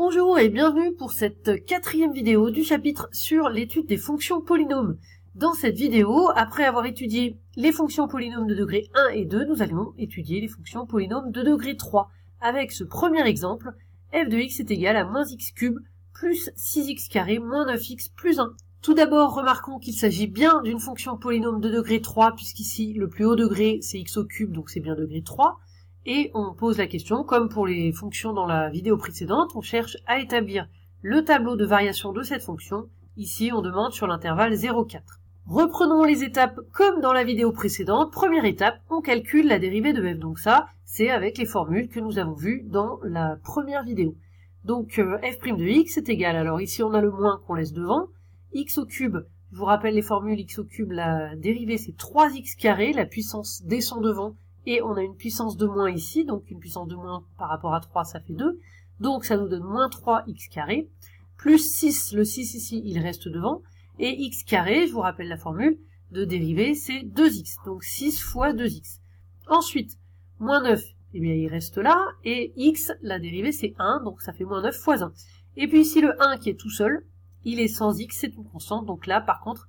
Bonjour et bienvenue pour cette quatrième vidéo du chapitre sur l'étude des fonctions polynômes. Dans cette vidéo, après avoir étudié les fonctions polynômes de degré 1 et 2, nous allons étudier les fonctions polynômes de degré 3, avec ce premier exemple, f de x est égal à moins x cube plus 6x carré moins 9x plus 1. Tout d'abord, remarquons qu'il s'agit bien d'une fonction polynôme de degré 3, puisqu'ici le plus haut degré c'est x au cube, donc c'est bien degré 3. Et on pose la question, comme pour les fonctions dans la vidéo précédente, on cherche à établir le tableau de variation de cette fonction. Ici, on demande sur l'intervalle 0,4. Reprenons les étapes comme dans la vidéo précédente. Première étape, on calcule la dérivée de f. Donc ça, c'est avec les formules que nous avons vues dans la première vidéo. Donc f' de x est égal, alors ici on a le moins qu'on laisse devant, x au cube, je vous rappelle les formules, x au cube, la dérivée c'est 3x carré, la puissance descend devant, et on a une puissance de moins ici, donc une puissance de moins par rapport à 3, ça fait 2. Donc ça nous donne moins 3x carré, plus 6, le 6 ici, il reste devant, et x carré, je vous rappelle la formule, de dérivée, c'est 2x, donc 6 fois 2x. Ensuite, moins 9, eh bien il reste là, et x, la dérivée, c'est 1, donc ça fait moins 9 fois 1. Et puis ici, le 1 qui est tout seul, il est sans x, c'est une constante, donc là, par contre,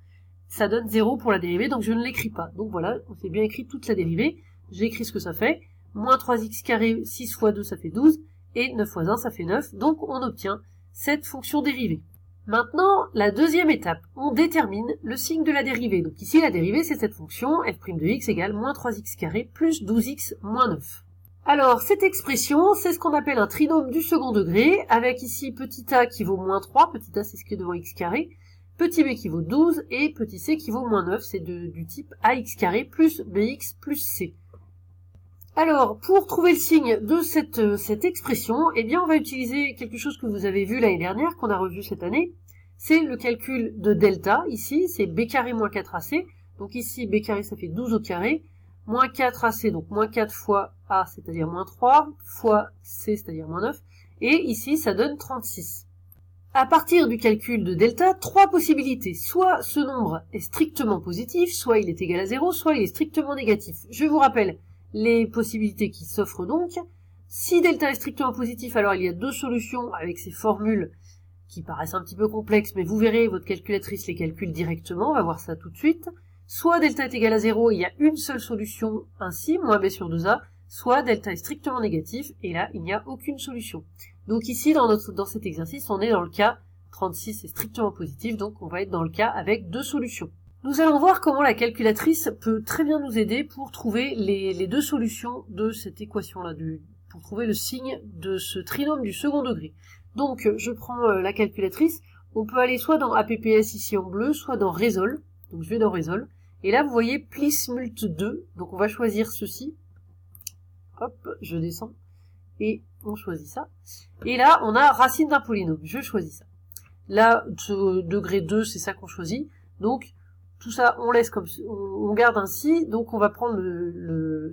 ça donne 0 pour la dérivée, donc je ne l'écris pas. Donc voilà, on s'est bien écrit toute la dérivée. J'ai écrit ce que ça fait, moins 3x carré, 6 fois 2, ça fait 12, et 9 fois 1, ça fait 9, donc on obtient cette fonction dérivée. Maintenant, la deuxième étape, on détermine le signe de la dérivée. Donc ici, la dérivée, c'est cette fonction, f' de x égale moins 3x carré plus 12x moins 9. Alors, cette expression, c'est ce qu'on appelle un trinôme du second degré, avec ici petit a qui vaut moins 3, petit a c'est ce qui est devant x carré, petit b qui vaut 12, et petit c qui vaut moins 9, c'est du type ax carré plus bx plus c. Alors, pour trouver le signe de cette expression, eh bien, on va utiliser quelque chose que vous avez vu l'année dernière, qu'on a revu cette année. C'est le calcul de delta. Ici, c'est b carré moins 4ac. Donc ici, b carré, ça fait 12 au carré. Moins 4ac, donc moins 4 fois a, c'est-à-dire moins 3, fois c, c'est-à-dire moins 9. Et ici, ça donne 36. À partir du calcul de delta, trois possibilités. Soit ce nombre est strictement positif, soit il est égal à 0, soit il est strictement négatif. Je vous rappelle les possibilités qui s'offrent donc. Si delta est strictement positif, alors il y a deux solutions avec ces formules qui paraissent un petit peu complexes, mais vous verrez, votre calculatrice les calcule directement, on va voir ça tout de suite. Soit delta est égal à 0, il y a une seule solution, ainsi, moins b sur 2a, soit delta est strictement négatif, et là, il n'y a aucune solution. Donc ici, dans cet exercice, on est dans le cas 36 est strictement positif, donc on va être dans le cas avec deux solutions. Nous allons voir comment la calculatrice peut très bien nous aider pour trouver les deux solutions de cette équation-là, pour trouver le signe de ce trinôme du second degré. Donc, je prends la calculatrice, on peut aller soit dans APPS ici en bleu, soit dans Resol, donc je vais dans Resol, et là vous voyez plis mult 2, donc on va choisir ceci, hop, je descends, et on choisit ça, et là on a racine d'un polynôme, je choisis ça. Là, degré 2, c'est ça qu'on choisit, donc tout ça, on laisse comme on garde ainsi, donc on va prendre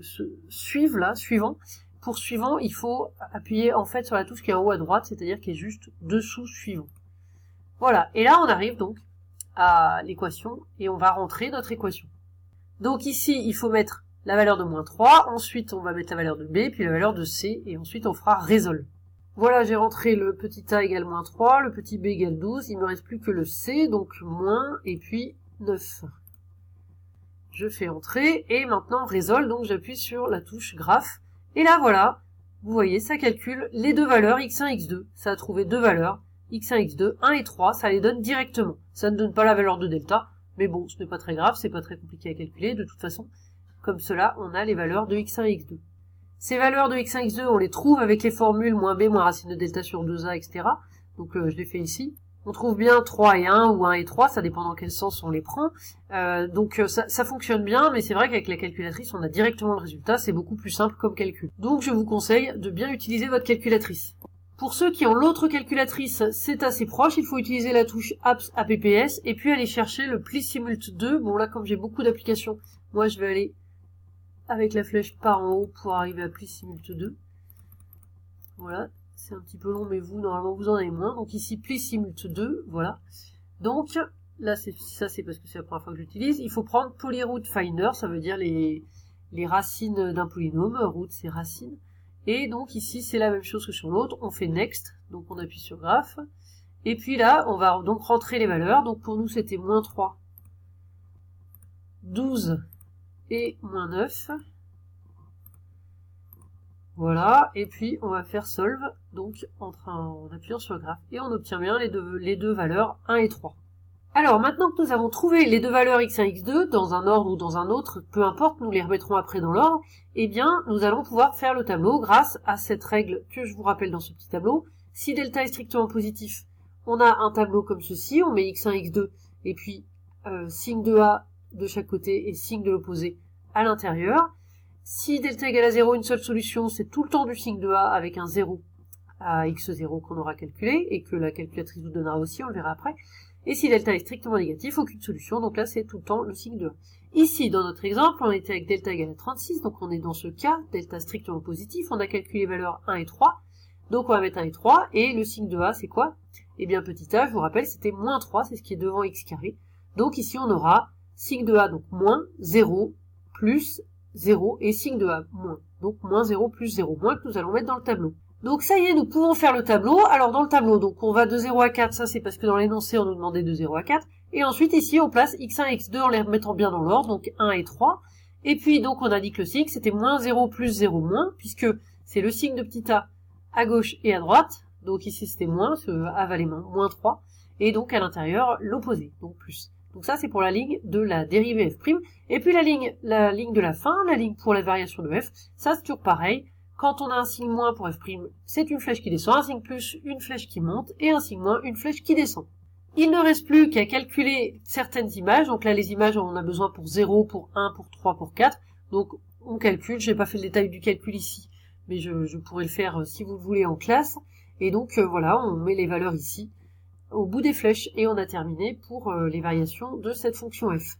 ce suivre là, suivant. Pour suivant, il faut appuyer en fait sur la touche qui est en haut à droite, c'est-à-dire qui est juste dessous suivant. Voilà, et là on arrive donc à l'équation et on va rentrer notre équation. Donc ici, il faut mettre la valeur de moins 3, ensuite on va mettre la valeur de b, puis la valeur de c, et ensuite on fera résol. Voilà, j'ai rentré le petit a égale moins 3, le petit b égale 12, il ne me reste plus que le c, donc moins, et puis 9. Je fais entrer, et maintenant résol, donc j'appuie sur la touche graphe, et là voilà, vous voyez, ça calcule les deux valeurs x1, x2, ça a trouvé deux valeurs, x1, x2, 1 et 3, ça les donne directement. Ça ne donne pas la valeur de delta, mais bon, ce n'est pas très grave, c'est pas très compliqué à calculer, de toute façon, comme cela, on a les valeurs de x1 et x2. Ces valeurs de x1, x2, on les trouve avec les formules moins b, moins racine de delta sur 2a, etc. Donc je les fais ici. On trouve bien 3 et 1 ou 1 et 3, ça dépend dans quel sens on les prend. Donc ça fonctionne bien, mais c'est vrai qu'avec la calculatrice, on a directement le résultat, c'est beaucoup plus simple comme calcul. Donc je vous conseille de bien utiliser votre calculatrice. Pour ceux qui ont l'autre calculatrice, c'est assez proche, il faut utiliser la touche APPS et puis aller chercher le plissimult 2. Bon là, comme j'ai beaucoup d'applications, moi je vais aller avec la flèche par en haut pour arriver à plissimult 2. Voilà. C'est un petit peu long, mais vous, normalement, vous en avez moins. Donc ici, plissimult 2, voilà. Donc, là, ça c'est parce que c'est la première fois que j'utilise. Il faut prendre polyroot finder, ça veut dire les racines d'un polynôme. Root, c'est racine. Et donc ici, c'est la même chose que sur l'autre. On fait Next, donc on appuie sur Graph. Et puis là, on va donc rentrer les valeurs. Donc pour nous, c'était moins 3, 12 et moins 9. Voilà, et puis on va faire Solve, donc en appuyant sur le graphe. Et on obtient bien les deux valeurs 1 et 3. Alors maintenant que nous avons trouvé les deux valeurs x1 et x2, dans un ordre ou dans un autre, peu importe, nous les remettrons après dans l'ordre, eh bien nous allons pouvoir faire le tableau grâce à cette règle que je vous rappelle dans ce petit tableau. Si delta est strictement positif, on a un tableau comme ceci, on met x1, x2, et puis signe de A de chaque côté et signe de l'opposé à l'intérieur. Si delta égale à 0, une seule solution, c'est tout le temps du signe de A avec un 0 à x0 qu'on aura calculé, et que la calculatrice vous donnera aussi, on le verra après. Et si delta est strictement négatif, aucune solution, donc là c'est tout le temps le signe de A. Ici, dans notre exemple, on était avec delta égale à 36, donc on est dans ce cas, delta strictement positif, on a calculé les valeurs 1 et 3, donc on va mettre 1 et 3, et le signe de A c'est quoi? Eh bien petit a, je vous rappelle, c'était moins 3, c'est ce qui est devant x carré. Donc ici on aura signe de A, donc moins 0, plus 0 et signe de A, moins. Donc moins 0 plus 0, moins que nous allons mettre dans le tableau. Donc ça y est, nous pouvons faire le tableau. Alors dans le tableau, donc on va de 0 à 4, ça c'est parce que dans l'énoncé on nous demandait de 0 à 4. Et ensuite ici on place x1 et x2 en les remettant bien dans l'ordre, donc 1 et 3. Et puis donc on indique le signe, c'était moins 0 plus 0 moins, puisque c'est le signe de petit a à gauche et à droite. Donc ici c'était moins, ce a valait moins 3. Et donc à l'intérieur l'opposé, donc plus. Donc ça c'est pour la ligne de la dérivée f'. Et puis la ligne de la fin, la ligne pour la variation de f, ça c'est toujours pareil. Quand on a un signe moins pour f', c'est une flèche qui descend, un signe plus, une flèche qui monte, et un signe moins, une flèche qui descend. Il ne reste plus qu'à calculer certaines images. Donc là les images on a besoin pour 0, pour 1, pour 3, pour 4. Donc on calcule, j'ai pas fait le détail du calcul ici, mais je pourrais le faire si vous le voulez en classe. Et donc voilà, on met les valeurs ici, au bout des flèches, et on a terminé pour les variations de cette fonction f.